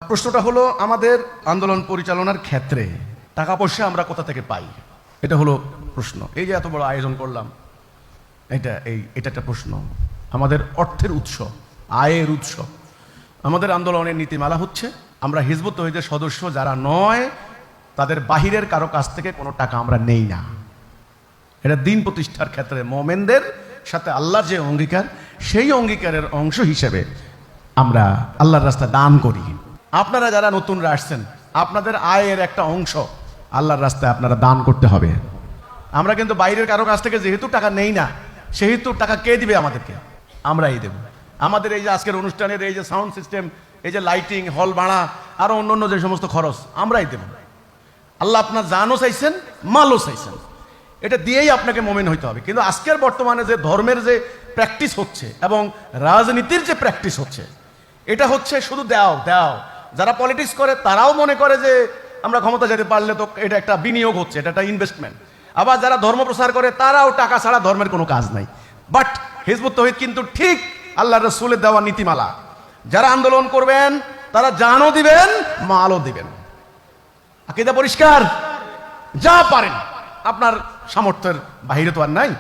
প্রশ্নটা হলো আমাদের আন্দোলন পরিচালনার ক্ষেত্রে টাকা পয়সা আমরা কোথা থেকে পাই, এটা হলো প্রশ্ন। এই যে এত বড় আয়োজন করলাম, এটা একটা প্রশ্ন। আমাদের অর্থের উৎস, আয়ের উৎস, আমাদের আন্দোলনের নীতিমালা হচ্ছে আমরা হিজবুত তৌহিদের সদস্য যারা নয় তাদের বাহিরের কারো কাছ থেকে কোনো টাকা আমরা নেই না। এটা দিন প্রতিষ্ঠার ক্ষেত্রে মোমেনদের সাথে আল্লাহর যে অঙ্গীকার, সেই অঙ্গীকারের অংশ হিসেবে আমরা আল্লাহর রাস্তায় দান করি। আপনারা যারা নতুনরা আসছেন, আপনাদের আয়ের একটা অংশ আল্লাহর রাস্তায় আপনারা দান করতে হবে। আমরা কিন্তু বাইরের কারো কাছ থেকে যেহেতু টাকা নেই না, সেহেতু টাকা কে দিবে আমাদেরকে? আমরাই দেব। আমাদের এই যে আজকের অনুষ্ঠানের এই যে সাউন্ড সিস্টেম, এই যে লাইটিং, হল ভাড়া, আরো অন্য যে সমস্ত খরচ আমরাই দেব। আল্লাহ আপনার জানও চাইছেন, মালও চাইছেন, এটা দিয়েই আপনাকে মুমিন হইতে হবে। কিন্তু আজকের বর্তমানে যে ধর্মের যে প্র্যাকটিস হচ্ছে এবং রাজনীতির যে প্র্যাকটিস হচ্ছে, এটা হচ্ছে শুধু দাও দাও। যারা পলিটিক্স করে তারাও মনে করে যে আমরা ক্ষমতা যেতে পারলে তো এটা একটা বিনিয়োগ হচ্ছে, এটা একটা ইনভেস্টমেন্ট। আবার যারা ধর্ম প্রচার করে তারাও টাকা ছাড়া ধর্মের কোনো কাজ নাই। বাট হিজবুত তৌহিদ কিন্তু ঠিক আল্লাহ রাসূলের দেওয়া নীতিমালা, যারা আন্দোলন করবেন তারা জানও দিবেন, মালও দিবেন। আকীদা পরিষ্কার, যা পারেন, আপনার সামর্থ্যের বাইরে তো আর নাই।